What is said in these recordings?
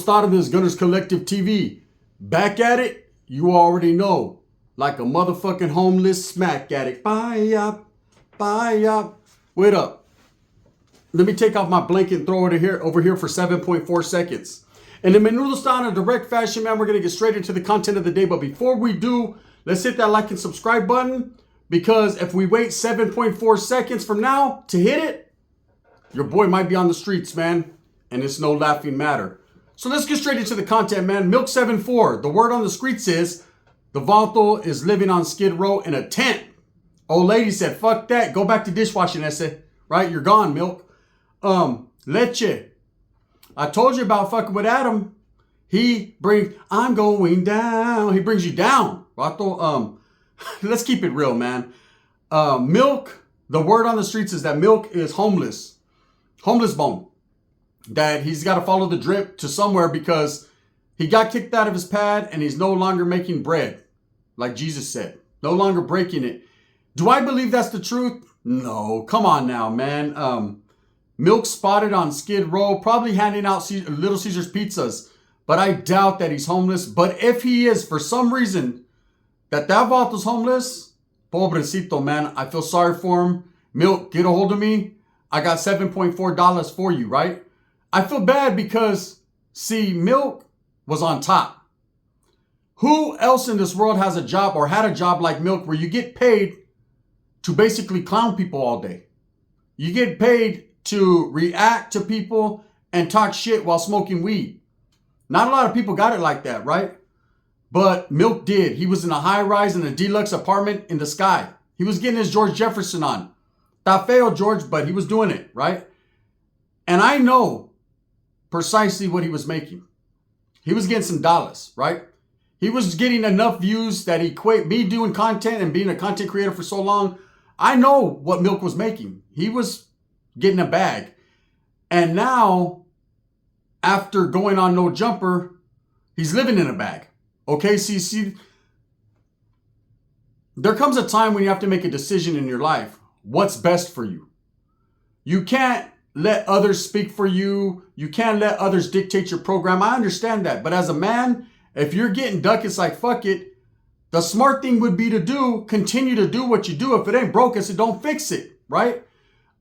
start of this Gunners Collective TV. Back at it, you already know. Like a motherfucking homeless smack addict. Bye up, bye up. Wait up. Let me take off my blanket and throw it over here for 7.4 seconds. And in Menudo style in a direct fashion, man, we're going to get straight into the content of the day. But before we do, let's hit that like and subscribe button. Because if we wait 7.4 seconds from now to hit it, your boy might be on the streets, man. And it's no laughing matter. So let's get straight into the content, man. MILK74, the word on the streets is, the vato is living on Skidrow in a tent. Old lady said, fuck that. Go back to dishwashing, ese. Right? You're gone, Milk. Leche. I told you about fucking with Adam. He brings, I'm going down. He brings you down. Vato, let's keep it real, man. Milk, the word on the streets is that Milk is homeless. Homeless bone. That he's got to follow the drip to somewhere because he got kicked out of his pad and he's no longer making bread. Like Jesus said. No longer breaking it. Do I believe that's the truth? No. Come on now, man. Milk spotted on Skid Row, probably handing out Little Caesars pizzas. But I doubt that he's homeless. But if he is, for some reason, that vato's homeless, pobrecito, man. I feel sorry for him. Milk, get a hold of me. I got $7.4 for you, right? I feel bad because, see, Milk was on top. Who else in this world has a job or had a job like Milk where you get paid to basically clown people all day? You get paid to react to people and talk shit while smoking weed. Not a lot of people got it like that, right? But Milk did. He was in a high rise in a deluxe apartment in the sky. He was getting his George Jefferson on. Está feo, George, but he was doing it, right? And I know precisely what he was making. He was getting some dollars, right? He was getting enough views that equate me doing content and being a content creator for so long. I know what Milk was making. He was getting a bag. And now, after going on No Jumper, he's living in a bag. Okay, see, there comes a time when you have to make a decision in your life. What's best for you? You can't let others speak for you. You can't let others dictate your program. I understand that. But as a man, if you're getting ducats like fuck it, the smart thing would be to continue to do what you do. If it ain't broke, I said, don't fix it, right?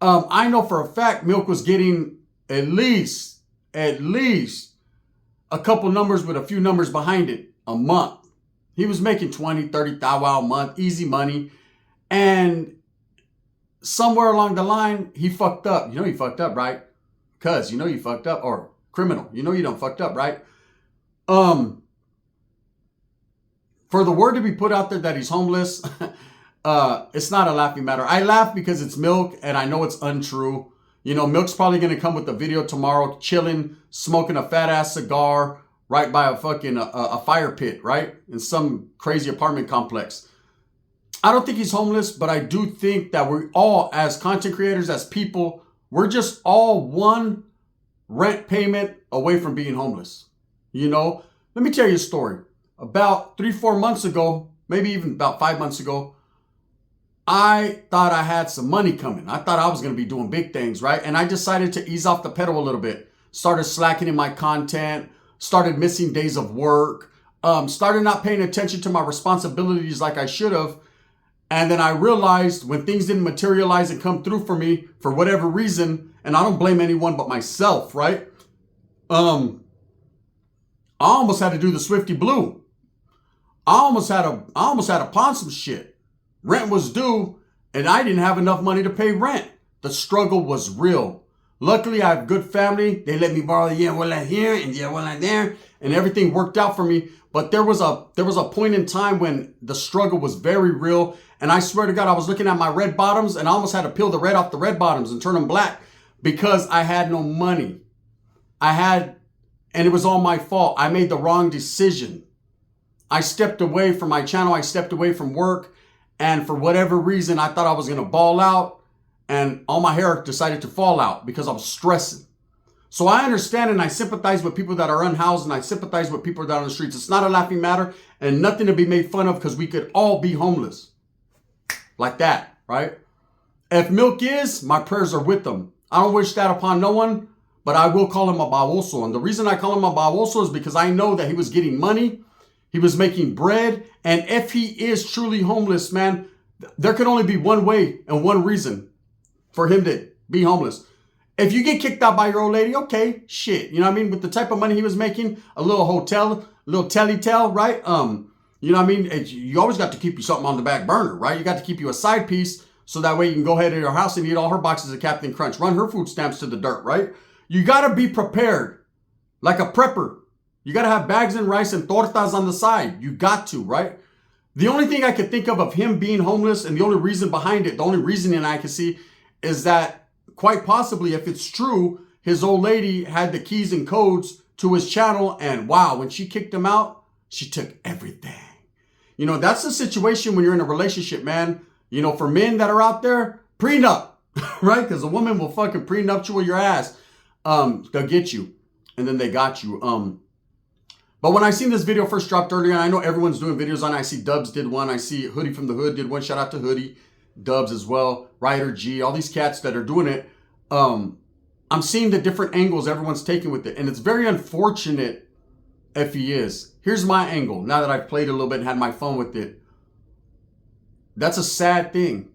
I know for a fact Milk was getting at least a couple numbers with a few numbers behind it a month. He was making 20, 30,000 a month, easy money. And somewhere along the line, he fucked up. You know he fucked up, right? Cuz, you know you fucked up. Or criminal. You know you done fucked up, right? For the word to be put out there that he's homeless, it's not a laughing matter. I laugh because it's Milk and I know it's untrue. You know, Milk's probably going to come with a video tomorrow, chilling, smoking a fat ass cigar right by a fucking a fire pit, right? In some crazy apartment complex. I don't think he's homeless, but I do think that we all, as content creators, as people, we're just all one rent payment away from being homeless. You know, let me tell you a story. About 3-4 months ago, maybe even about 5 months ago, I thought I had some money coming. I thought I was going to be doing big things, right? And I decided to ease off the pedal a little bit. Started slacking in my content, started missing days of work, started not paying attention to my responsibilities like I should have. And then I realized when things didn't materialize and come through for me for whatever reason, and I don't blame anyone but myself, right? I almost had to do the Swifty Blue. I almost had to pawn some shit. Rent was due and I didn't have enough money to pay rent. The struggle was real. Luckily, I have good family. They let me borrow the abuela here and the abuela there, and everything worked out for me. But there was a point in time when the struggle was very real. And I swear to God, I was looking at my red bottoms and I almost had to peel the red off the red bottoms and turn them black because I had no money. And it was all my fault. I made the wrong decision. I stepped away from my channel. I stepped away from work. And for whatever reason, I thought I was going to ball out and all my hair decided to fall out because I was stressing. So I understand and I sympathize with people that are unhoused and I sympathize with people that are on the streets. It's not a laughing matter and nothing to be made fun of because we could all be homeless. Like that, right? If Milk is, my prayers are with them. I don't wish that upon no one, but I will call him a baboso. And the reason I call him a baboso is because I know that he was getting money, he was making bread, and if he is truly homeless, man, there can only be one way and one reason for him to be homeless. If you get kicked out by your old lady, okay, shit. You know what I mean? With the type of money he was making, a little hotel, a little telly-tell, right? You know what I mean? You always got to keep you something on the back burner, right? You got to keep you a side piece so that way you can go ahead to your house and eat all her boxes of Captain Crunch. Run her food stamps to the dirt, right? You got to be prepared like a prepper. You got to have bags and rice and tortas on the side. You got to, right? The only thing I could think of him being homeless, and the only reason behind it, the only reasoning I can see is that quite possibly, if it's true, his old lady had the keys and codes to his channel, and wow, when she kicked him out, she took everything. You know, that's the situation when you're in a relationship, man. You know, for men that are out there, prenup, right? Because a woman will fucking prenuptial your ass. They'll get you, and then they got you. But when I seen this video first dropped earlier, and I know everyone's doing videos on it. I see Dubs did one. I see Hoodie from the Hood did one. Shout out to Hoodie, Dubs as well, Ryder G, all these cats that are doing it. I'm seeing the different angles everyone's taking with it, and it's very unfortunate if he is. Here's my angle. Now that I've played a little bit and had my fun with it, that's a sad thing.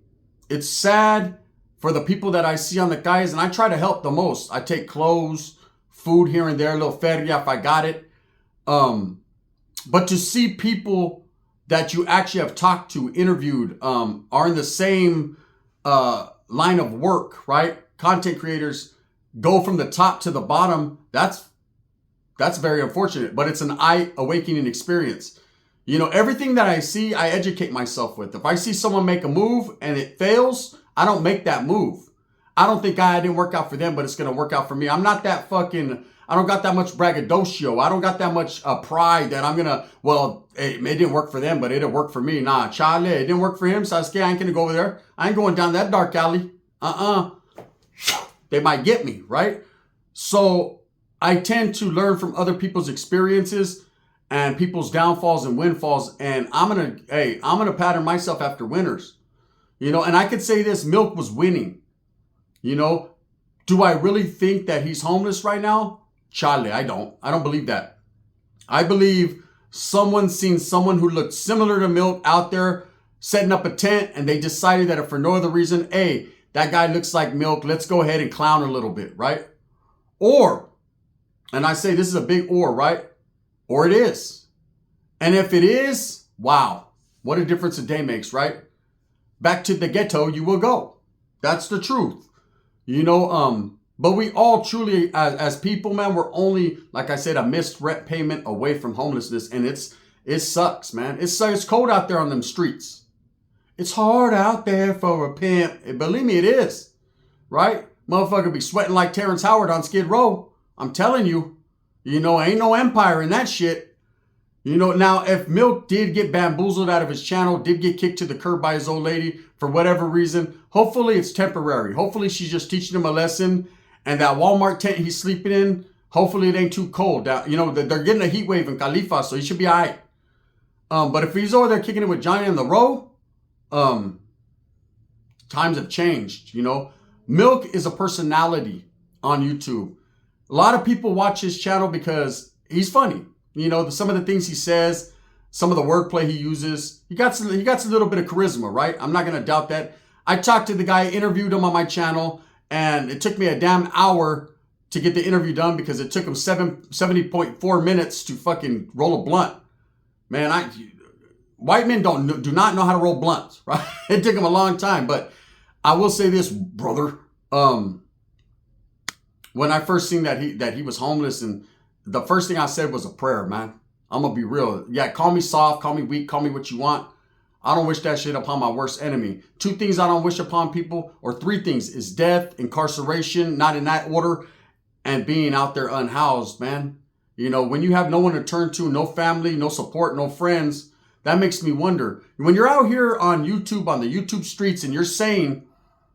It's sad for the people that I see on the guys, and I try to help the most. I take clothes, food here and there, a little feria if I got it. But to see people that you actually have talked to, interviewed, are in the same line of work, right? Content creators go from the top to the bottom. That's very unfortunate, but it's an eye-awakening experience. You know, everything that I see, I educate myself with. If I see someone make a move and it fails, I don't make that move. I don't think I didn't work out for them, but it's going to work out for me. I'm not that fucking, I don't got that much braggadocio. I don't got that much pride that I'm going to, well, it didn't work for them, but it'll work for me. Nah, Charlie, it didn't work for him. Sasuke, I ain't going to go over there. I ain't going down that dark alley. They might get me, right? So I tend to learn from other people's experiences and people's downfalls and windfalls. And I'm going to pattern myself after winners, you know, and I could say this, Milk was winning, you know. Do I really think that he's homeless right now? Charlie, I don't believe that. I believe someone seen someone who looked similar to Milk out there setting up a tent, and they decided that if for no other reason, hey, that guy looks like Milk, let's go ahead and clown a little bit, right? Or, and I say this is a big or, right? Or it is. And if it is, wow, what a difference a day makes, right? Back to the ghetto you will go. That's the truth. You know, but we all truly, as people, man, we're only, like I said, a missed rent payment away from homelessness. And it sucks, man. It's cold out there on them streets. It's hard out there for a pimp. And believe me, it is. Right? Motherfucker be sweating like Terrence Howard on Skid Row. I'm telling you. You know, ain't no empire in that shit. You know, now, if Milk did get bamboozled out of his channel, did get kicked to the curb by his old lady for whatever reason, hopefully it's temporary. Hopefully she's just teaching him a lesson. And that Walmart tent he's sleeping in, hopefully it ain't too cold. You know, they're getting a heat wave in Khalifa, so he should be all right. But if he's over there kicking it with Johnny on the row, times have changed, you know. Milk is a personality on YouTube. A lot of people watch his channel because he's funny. You know, some of the things he says, some of the wordplay he uses. He got a little bit of charisma, right? I'm not going to doubt that. I talked to the guy, interviewed him on my channel, and it took me a damn hour to get the interview done because it took him 70.4 minutes to fucking roll a blunt. Man, white men do not know how to roll blunts, right? It took him a long time, but I will say this, brother. When I first seen that he was homeless, and the first thing I said was a prayer, man. I'm gonna be real. Yeah, call me soft, call me weak, call me what you want. I don't wish that shit upon my worst enemy. 2 things I don't wish upon people, or 3 things, is death, incarceration, not in that order, and being out there unhoused, man. You know, when you have no one to turn to, no family, no support, no friends, that makes me wonder. When you're out here on YouTube, on the YouTube streets, and you're saying,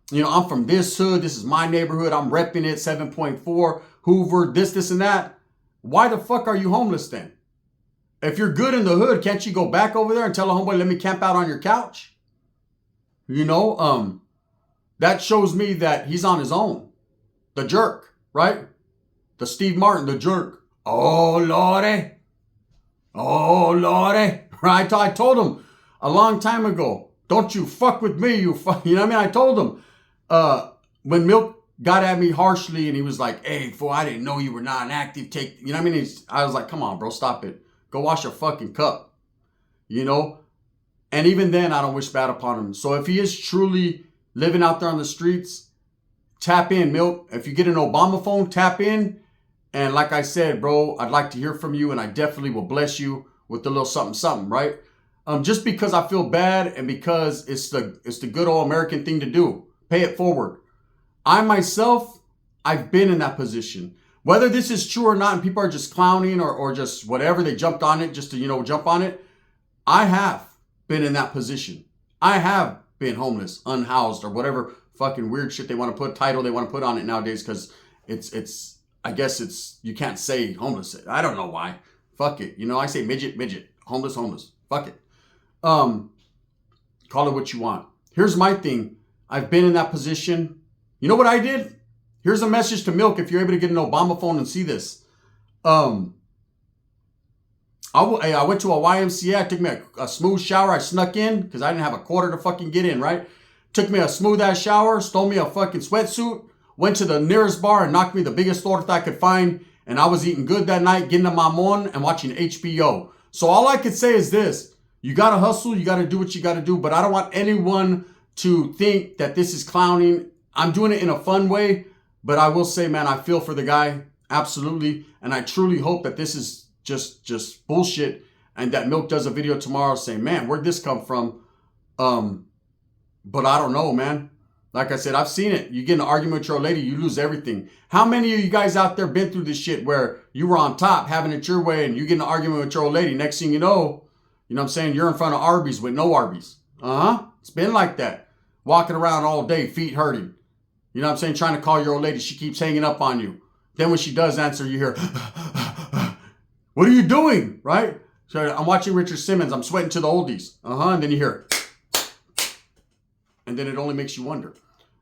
you know, I'm from this hood, this is my neighborhood, I'm repping it, 7.4, Hoover, this, and that. Why the fuck are you homeless then? If you're good in the hood, can't you go back over there and tell a homeboy, let me camp out on your couch? You know, that shows me that he's on his own. The jerk, right? the Steve Martin, the jerk. Oh, Lordy. Oh, Lordy. Right? I told him a long time ago, don't you fuck with me, you know what I mean? I told him, when Milk got at me harshly and he was like, hey, fool, I didn't know you were not an active take, you know what I mean? I was like, come on, bro, stop it. Go wash your fucking cup, you know? And even then, I don't wish bad upon him. So if he is truly living out there on the streets, tap in, Milk. If you get an Obama phone, tap in. And like I said, bro, I'd like to hear from you, and I definitely will bless you with a little something, something, right? Just because I feel bad and because it's the good old American thing to do. Pay it forward. I myself, I've been in that position. Whether this is true or not, and people are just clowning or just whatever, they jumped on it just to, jump on it. I have been in that position. I have been homeless, unhoused, or whatever fucking weird shit they want to put, title they want to put on it nowadays, because I guess you can't say homeless. I don't know why. Fuck it. I say midget, homeless. Fuck it. Call it what you want. Here's my thing. I've been in that position. You know what I did? Here's a message to Milk if you're able to get an Obama phone and see this. I went to a YMCA. I took me a smooth shower. I snuck in because I didn't have a quarter to fucking get in, right? Took me a smooth ass shower, stole me a fucking sweatsuit, went to the nearest bar and knocked me the biggest torta I could find. And I was eating good that night, getting a mamon and watching HBO. So all I could say is this. You got to hustle. You got to do what you got to do. But I don't want anyone to think that this is clowning. I'm doing it in a fun way. But I will say, man, I feel for the guy. Absolutely. And I truly hope that this is just bullshit. And that Milk does a video tomorrow saying, man, where'd this come from? But I don't know, man. Like I said, I've seen it. You get in an argument with your old lady, you lose everything. How many of you guys out there been through this shit where you were on top having it your way and you get in an argument with your old lady? Next thing you know what I'm saying? You're in front of Arby's with no Arby's. It's been like that. Walking around all day, feet hurting. You know what I'm saying? Trying to call your old lady. She keeps hanging up on you. Then when she does answer, you hear, what are you doing? Right? So I'm watching Richard Simmons. I'm sweating to the oldies. And then you hear, and then it only makes you wonder.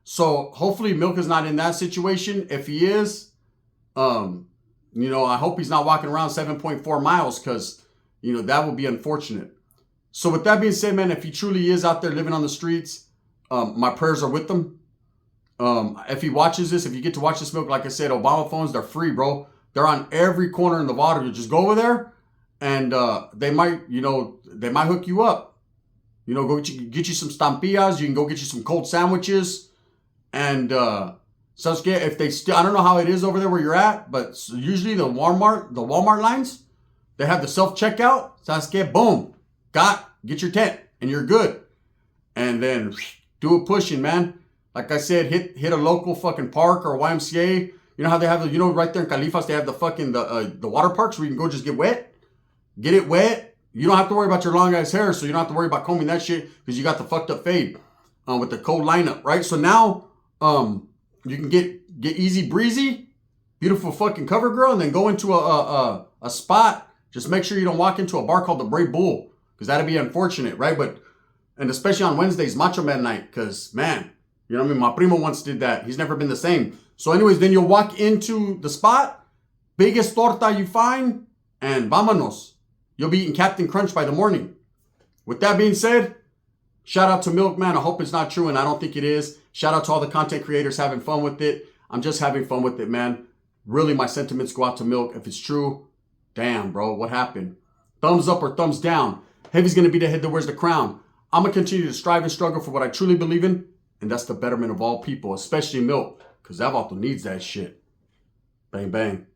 So hopefully Milk is not in that situation. If he is, I hope he's not walking around 7.4 miles because, that would be unfortunate. So with that being said, man, if he truly is out there living on the streets, my prayers are with him. If he watches this, if you get to watch this, Milk, like I said, Obama phones, they're free, bro. They're on every corner in the water. You just go over there and they might hook you up. Go get you some stampillas. You can go get you some cold sandwiches. And if they still, I don't know how it is over there where you're at, but usually the Walmart lines, they have the self-checkout. Boom, get your tent and you're good. And then do a pushing, man. Like I said, hit a local fucking park or YMCA. You know how they have right there in Califas, they have the fucking, the water parks where you can go just get wet. Get it wet. You don't have to worry about your long ass hair, so you don't have to worry about combing that shit because you got the fucked up fade with the cold lineup, right? So now you can get easy breezy, beautiful fucking cover girl, and then go into a spot. Just make sure you don't walk into a bar called the Brave Bull because that'd be unfortunate, right? And especially on Wednesdays, Macho Man night, because man, my primo once did that. He's never been the same. So anyways, then you'll walk into the spot, biggest torta you find, and vámonos. You'll be eating Captain Crunch by the morning. With that being said, shout out to Milk, man. I hope it's not true, and I don't think it is. Shout out to all the content creators having fun with it. I'm just having fun with it, man. Really, my sentiments go out to Milk. If it's true, damn, bro, what happened? Thumbs up or thumbs down. Heavy's going to be the head that wears the crown. I'm going to continue to strive and struggle for what I truly believe in, and that's the betterment of all people, especially Milk, because that vato needs that shit. Bang, bang.